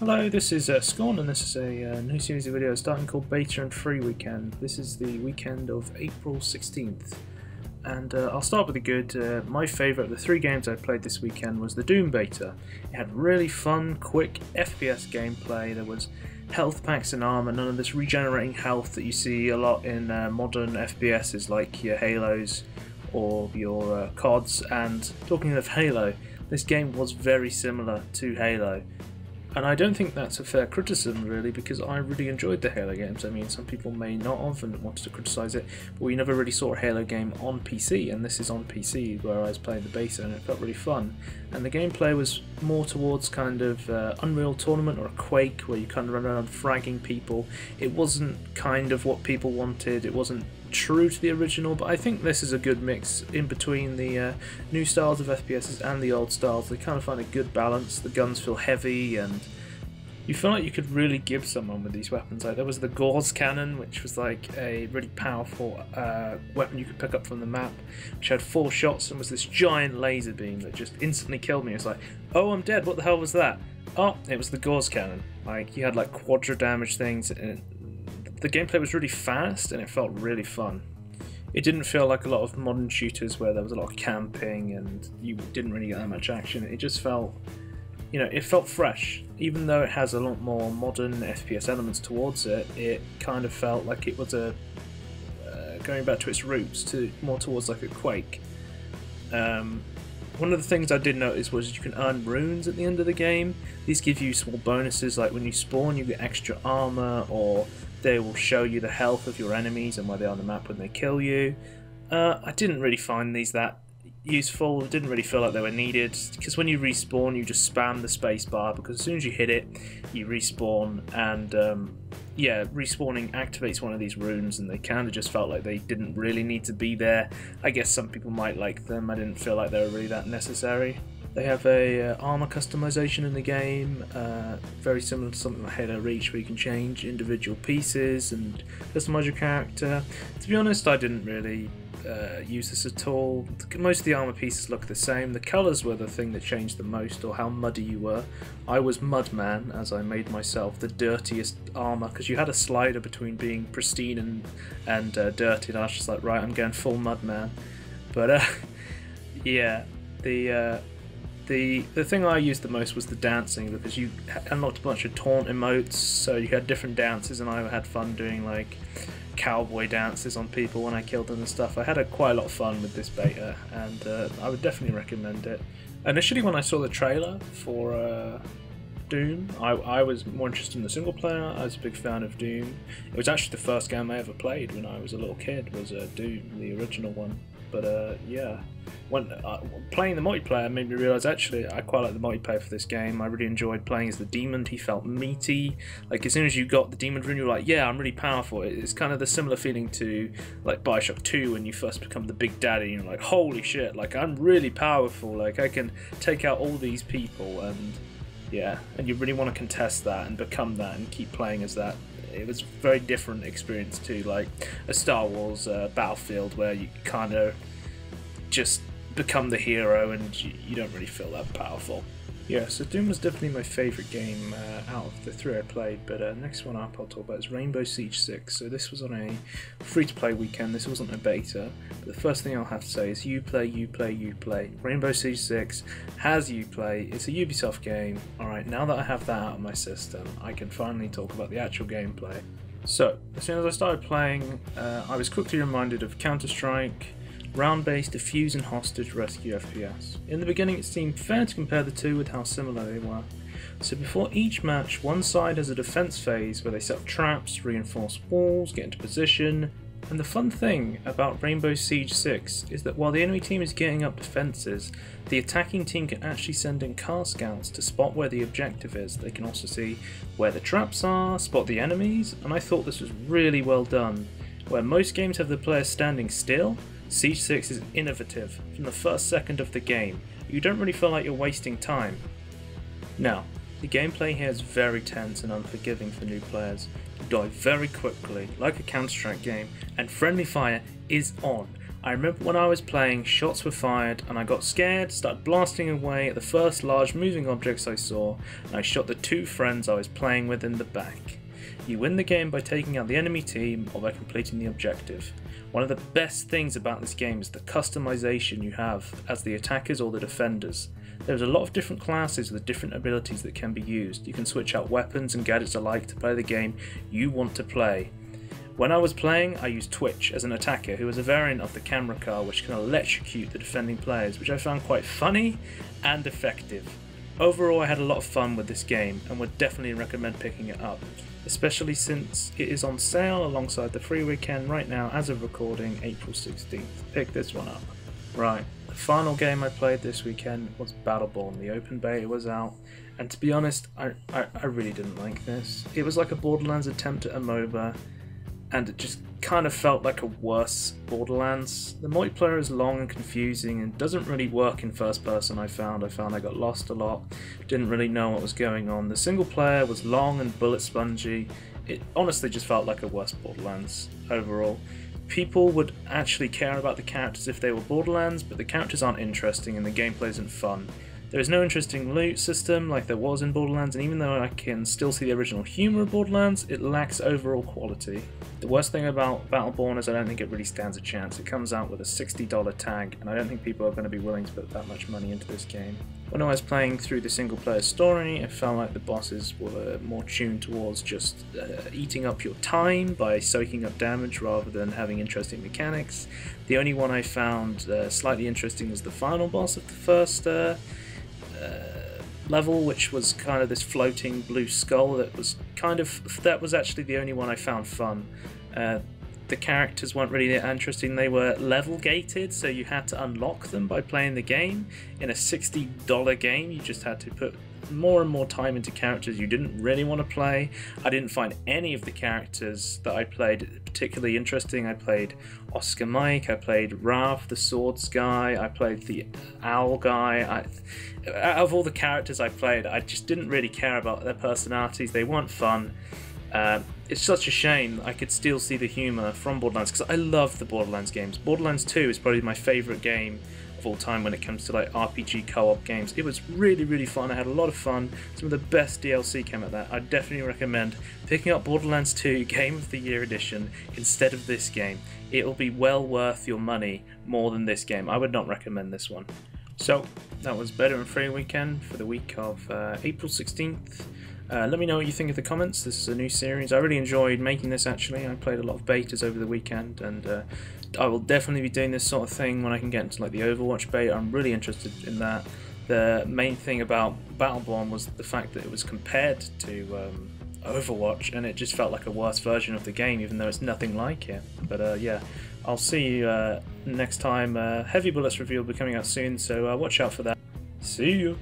Hello, this is Scawn, and this is a new series of videos starting called Beta and Free Weekend. This is the weekend of April 16th, and I'll start with the good. My favourite of the three games I played this weekend was the Doom Beta. It had really fun, quick FPS gameplay. There was health packs and armor, none of this regenerating health that you see a lot in modern FPSs like your Halos or your CODs. And talking of Halo, this game was very similar to Halo. And I don't think that's a fair criticism, really, because I really enjoyed the Halo games. I mean, some people may not have and wanted to criticise it, but we never really saw a Halo game on PC, and this is on PC where I was playing the beta, and it felt really fun. And the gameplay was more towards kind of Unreal Tournament or a Quake, where you kind of run around fragging people. It wasn't kind of what people wanted, it wasn't true to the original, but I think this is a good mix in between the new styles of FPSs and the old styles. They kind of find a good balance. The guns feel heavy, and you feel like you could really give someone with these weapons. Like there was the Gauze cannon, which was like a really powerful weapon you could pick up from the map, which had 4 shots and was this giant laser beam that just instantly killed me. It's like, oh, I'm dead, what the hell was that? Oh, it was the Gauze cannon. Like, you had like quadra damage things, and the gameplay was really fast and it felt really fun. It didn't feel like a lot of modern shooters where there was a lot of camping and you didn't really get that much action. It just felt, you know, it felt fresh. Even though it has a lot more modern FPS elements towards it, it kind of felt like it was a going back to its roots, to more towards like a Quake. One of the things I did notice was you can earn runes at the end of the game. These give you small bonuses, like when you spawn you get extra armor, or they will show you the health of your enemies and where they are on the map when they kill you. I didn't really find these that useful. It didn't really feel like they were needed, because when you respawn you just spam the space bar, because as soon as you hit it you respawn, and yeah, respawning activates one of these runes, and they kind of just felt like they didn't really need to be there. I guess some people might like them. I didn't feel like they were really that necessary. They have a armor customization in the game, very similar to something like Halo Reach, where you can change individual pieces and customize your character. To be honest, I didn't really use this at all. Most of the armor pieces look the same. The colors were the thing that changed the most, or how muddy you were. I was Mudman, as I made myself the dirtiest armor, because you had a slider between being pristine and dirty, and I was just like, right, I'm going full Mudman. But yeah, the thing I used the most was the dancing, because you unlocked a bunch of taunt emotes, so you had different dances, and I had fun doing like cowboy dances on people when I killed them and stuff. I had quite a lot of fun with this beta, and I would definitely recommend it. Initially, when I saw the trailer for Doom, I was more interested in the single player. I was a big fan of Doom. It was actually the first game I ever played when I was a little kid, was Doom, the original one. But yeah, when playing the multiplayer made me realise actually I quite like the multiplayer for this game. I really enjoyed playing as the demon. He felt meaty. Like as soon as you got the demon rune, you were like, yeah, I'm really powerful. It's kind of the similar feeling to like Bioshock 2 when you first become the big daddy. And you're like, holy shit, like I'm really powerful. Like I can take out all these people, and yeah, and you really want to contest that and become that and keep playing as that. It was a very different experience to like a Star Wars Battlefield, where you kind of just become the hero and you don't really feel that powerful. Yeah, so Doom was definitely my favourite game out of the 3 I played, but next one up I'll talk about is Rainbow Siege 6. So this was on a free-to-play weekend, this wasn't a beta, but the first thing I'll have to say is Uplay, Uplay, Uplay. Rainbow Siege 6 has Uplay, it's a Ubisoft game. Alright, now that I have that out of my system, I can finally talk about the actual gameplay. So, as soon as I started playing, I was quickly reminded of Counter-Strike, round-based defuse and hostage rescue FPS. In the beginning it seemed fair to compare the two with how similar they were. So before each match, one side has a defense phase where they set up traps, reinforce walls, get into position, and the fun thing about Rainbow Siege 6 is that while the enemy team is getting up defenses, the attacking team can actually send in car scouts to spot where the objective is. They can also see where the traps are, spot the enemies, and I thought this was really well done. Where most games have the players standing still, Siege 6 is innovative from the first second of the game. You don't really feel like you're wasting time. Now, the gameplay here is very tense and unforgiving for new players. You die very quickly, like a Counter-Strike game, and friendly fire is on. I remember when I was playing, shots were fired and I got scared, started blasting away at the first large moving objects I saw, and I shot the 2 friends I was playing with in the back. You win the game by taking out the enemy team or by completing the objective. One of the best things about this game is the customization you have as the attackers or the defenders. There's a lot of different classes with different abilities that can be used. You can switch out weapons and gadgets alike to play the game you want to play. When I was playing, I used Twitch as an attacker who is a variant of the camera car which can electrocute the defending players, which I found quite funny and effective. Overall, I had a lot of fun with this game and would definitely recommend picking it up, especially since it is on sale alongside the free weekend right now as of recording, April 16th. Pick this one up. Right, the final game I played this weekend was Battleborn. The open beta was out, and to be honest, I really didn't like this. It was like a Borderlands attempt at a MOBA, and it just kind of felt like a worse Borderlands. The multiplayer is long and confusing and doesn't really work in first person. I found I got lost a lot, didn't really know what was going on. The single player was long and bullet spongy. It honestly just felt like a worse Borderlands overall. People would actually care about the characters if they were Borderlands, but the characters aren't interesting and the gameplay isn't fun. There is no interesting loot system like there was in Borderlands, and even though I can still see the original humour of Borderlands, it lacks overall quality. The worst thing about Battleborn is I don't think it really stands a chance. It comes out with a $60 tag, and I don't think people are going to be willing to put that much money into this game. When I was playing through the single player story, it felt like the bosses were more tuned towards just eating up your time by soaking up damage rather than having interesting mechanics. The only one I found slightly interesting was the final boss of the first level, which was kind of this floating blue skull that was actually the only one I found fun. The characters weren't really that interesting. They were level gated, so you had to unlock them by playing the game. In a $60 game, you just had to put more and more time into characters you didn't really want to play. I didn't find any of the characters that I played particularly interesting. I played Oscar Mike, I played Ralph the Swords guy, I played the Owl guy. Out of all the characters I played, I just didn't really care about their personalities. They weren't fun. It's such a shame. I could still see the humour from Borderlands because I love the Borderlands games. Borderlands 2 is probably my favourite game of all time when it comes to like RPG co-op games. It was really fun. I had a lot of fun. Some of the best DLC came at that. I definitely recommend picking up Borderlands 2 Game of the Year Edition instead of this game. It'll be well worth your money more than this game. I would not recommend this one. So that was Battleborn Free Weekend for the week of April 16th. Let me know what you think in the comments. This is a new series. I really enjoyed making this actually. I played a lot of betas over the weekend, and I will definitely be doing this sort of thing when I can get into like the Overwatch beta. I'm really interested in that. The main thing about Battleborn was the fact that it was compared to Overwatch, and it just felt like a worse version of the game, even though it's nothing like it. But yeah, I'll see you next time. Heavy Bullets review will be coming out soon, so watch out for that. See you!